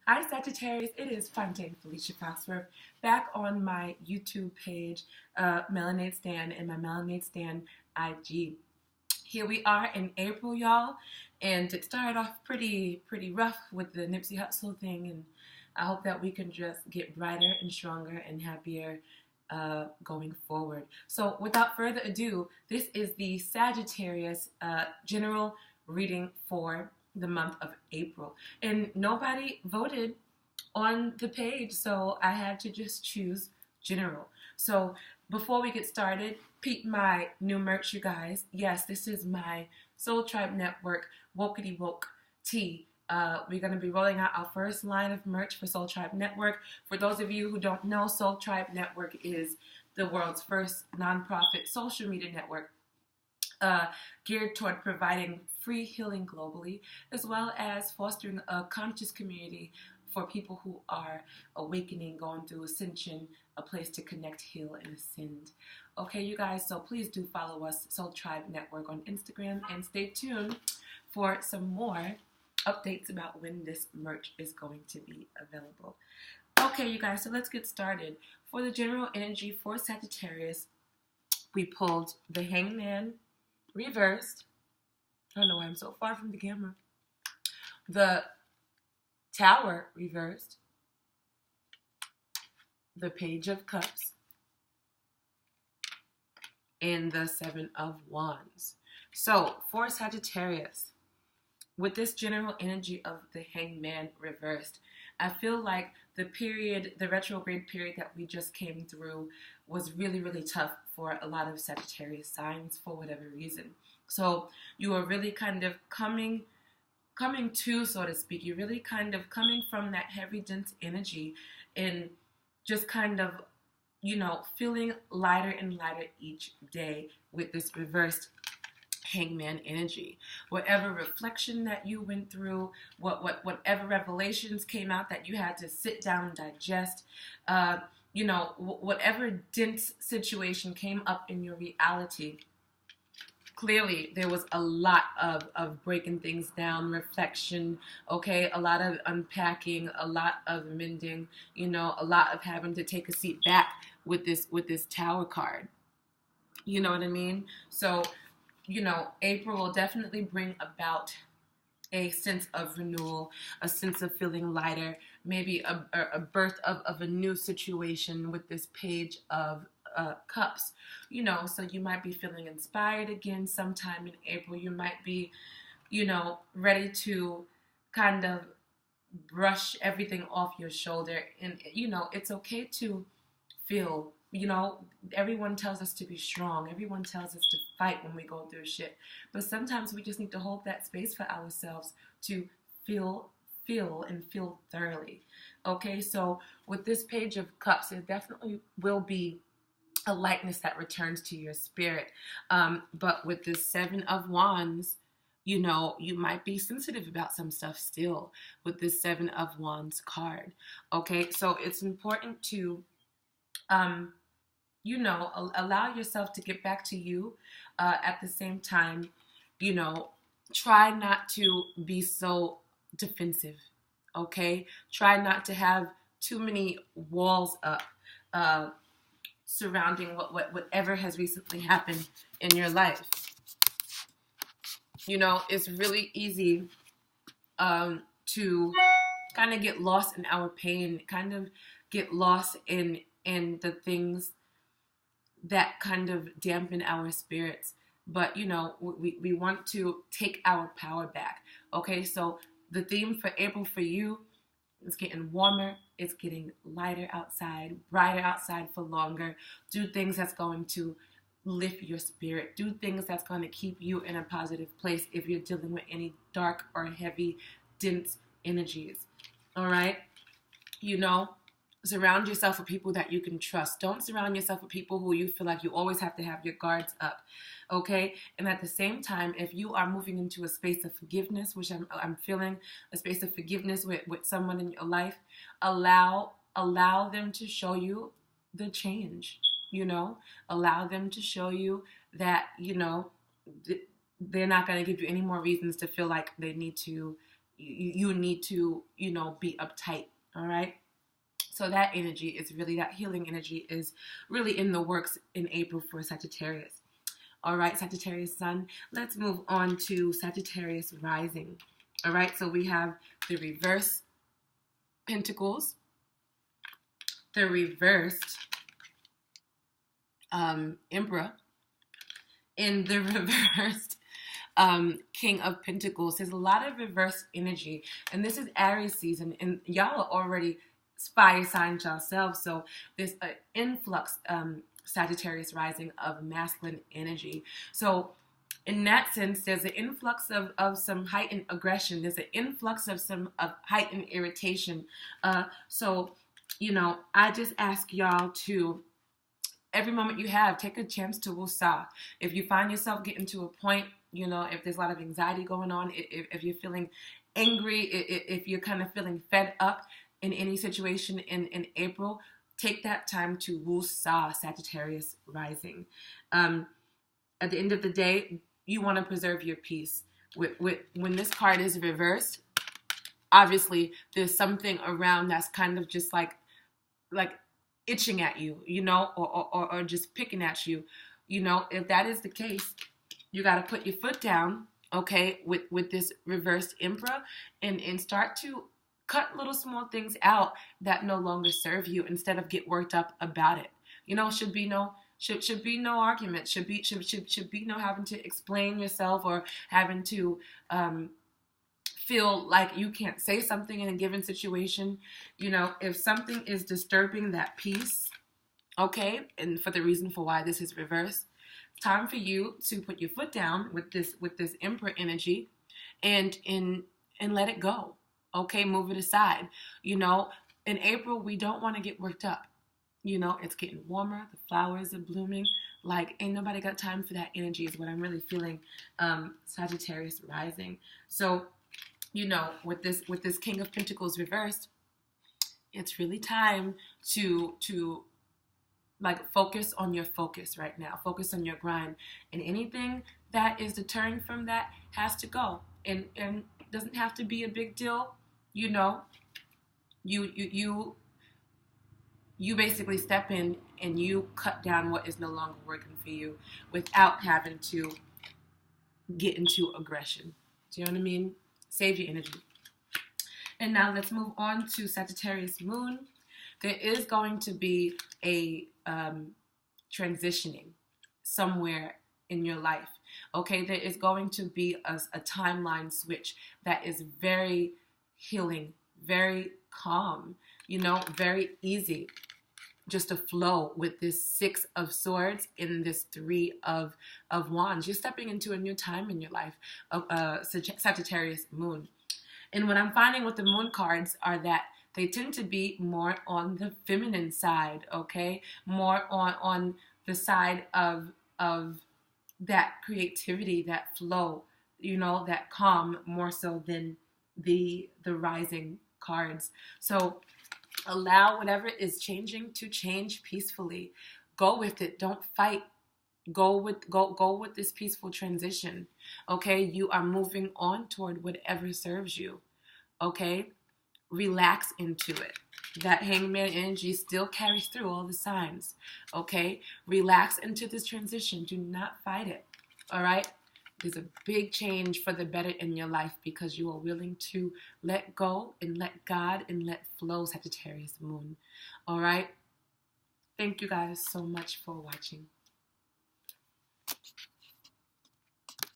Hi Sagittarius, it is Fontaine Felicia Foxworth back on my YouTube page, Melanade Stan, and my Melanade Stan IG. Here we are in April, y'all, and it started off pretty rough with the Nipsey Hussle thing, and I hope that we can just get brighter and stronger and happier going forward. So without further ado, this is the Sagittarius general reading for the month of April. And nobody voted on the page, so I had to just choose general. So before we get started, peep my new merch, you guys. Yes, this is my Soul Tribe Network Wokety Woke tee. We're going to be rolling out our first line of merch for Soul Tribe Network. For those of you who don't know, Soul Tribe Network is the world's first nonprofit social media network geared toward providing free healing globally, as well as fostering a conscious community for people who are awakening, going through ascension, a place to connect, heal, and ascend. Okay, you guys, so please do follow us, Soul Tribe Network, on Instagram, and stay tuned for some more updates about when this merch is going to be available. Okay, you guys, so let's get started. For the general energy for Sagittarius, we pulled the Hangman reversed. I don't know why I'm so far from the camera. The Tower reversed. The Page of Cups. And the Seven of Wands. So, for Sagittarius, with this general energy of the Hangman reversed, I feel like the retrograde period that we just came through was really tough for a lot of Sagittarius signs for whatever reason. So you are really kind of coming to, so to speak. You're really kind of coming from that heavy, dense energy and just kind of, feeling lighter and lighter each day with this reversed Hangman energy. Whatever reflection that you went through, whatever revelations came out that you had to sit down and digest, whatever dense situation came up in your reality, clearly there was a lot of breaking things down, reflection, okay, a lot of unpacking, a lot of mending, a lot of having to take a seat back with this Tower card. You know what I mean? So April will definitely bring about a sense of renewal, a sense of feeling lighter, maybe a birth of a new situation with this Page of Cups. So you might be feeling inspired again sometime in April. You might be, ready to kind of brush everything off your shoulder. And, it's okay to feel. Everyone tells us to be strong. Everyone tells us to fight when we go through shit. But sometimes we just need to hold that space for ourselves to feel and feel thoroughly. Okay, so with this Page of Cups, it definitely will be a lightness that returns to your spirit. But with this Seven of Wands, you might be sensitive about some stuff still with this Seven of Wands card. Okay, so it's important to allow yourself to get back to you. At the same time, try not to be so defensive, okay? Try not to have too many walls up surrounding whatever has recently happened in your life. It's really easy to kind of get lost in our pain, kind of get lost in the things that kind of dampen our spirits. But, we want to take our power back. Okay, so the theme for April for you is getting warmer. It's getting lighter outside, brighter outside for longer. Do things that's going to lift your spirit. Do things that's going to keep you in a positive place if you're dealing with any dark or heavy, dense energies. All right? Surround yourself with people that you can trust. Don't surround yourself with people who you feel like you always have to have your guards up, okay? And at the same time, if you are moving into a space of forgiveness, which I'm feeling a space of forgiveness with someone in your life, allow them to show you the change, Allow them to show you that, they're not going to give you any more reasons to feel like they need to you need to, be uptight. All right. So that energy is really, that healing energy is really in the works in April for Sagittarius. All right, Sagittarius sun. Let's move on to Sagittarius rising. All right, so we have the reverse Pentacles, the reversed Emperor, and the reversed King of Pentacles. There's a lot of reverse energy, and this is Aries season, and y'all are already fire signs yourselves, so there's an influx, Sagittarius rising, of masculine energy. So in that sense, there's an influx of some heightened aggression. There's an influx of some heightened irritation. So, I just ask y'all to, every moment you have, take a chance to woosah. If you find yourself getting to a point, if there's a lot of anxiety going on, if you're feeling angry, if you're kind of feeling fed up in any situation in April, take that time to woosah, Sagittarius rising. At the end of the day, you want to preserve your peace. When this card is reversed, obviously there's something around that's kind of just like itching at you, or just picking at you. If that is the case, you got to put your foot down, okay, with this reversed Emperor, and start to cut little small things out that no longer serve you, instead of get worked up about it. Should be no argument. Should be no having to explain yourself, or having to feel like you can't say something in a given situation. If something is disturbing that peace, okay, and for the reason for why this is reversed, time for you to put your foot down with this Emperor energy, and let it go. Okay, move it aside. In April, we don't want to get worked up. It's getting warmer. The flowers are blooming. Like, ain't nobody got time for that energy, is what I'm really feeling, Sagittarius rising. So, with this King of Pentacles reversed, it's really time to focus on your focus right now. Focus on your grind. And anything that is deterring from that has to go. And doesn't have to be a big deal. You basically step in and you cut down what is no longer working for you, without having to get into aggression. Do you know what I mean? Save your energy. And now let's move on to Sagittarius moon. There is going to be a transitioning somewhere in your life. Okay, there is going to be a timeline switch that is very healing, very calm, very easy, just to flow with this Six of Swords and this Three of Wands. You're stepping into a new time in your life, Sagittarius moon. And what I'm finding with the moon cards are that they tend to be more on the feminine side, okay? More on the side of that creativity, that flow, that calm, more so than the rising cards. So allow whatever is changing to change peacefully. Go with it. Don't fight. Go with this peaceful transition. Okay? You are moving on toward whatever serves you. Okay? Relax into it. That Hangman energy still carries through all the signs. Okay? Relax into this transition. Do not fight it. All right? There's a big change for the better in your life, because you are willing to let go and let God and let flow, Sagittarius moon. All right? Thank you guys so much for watching.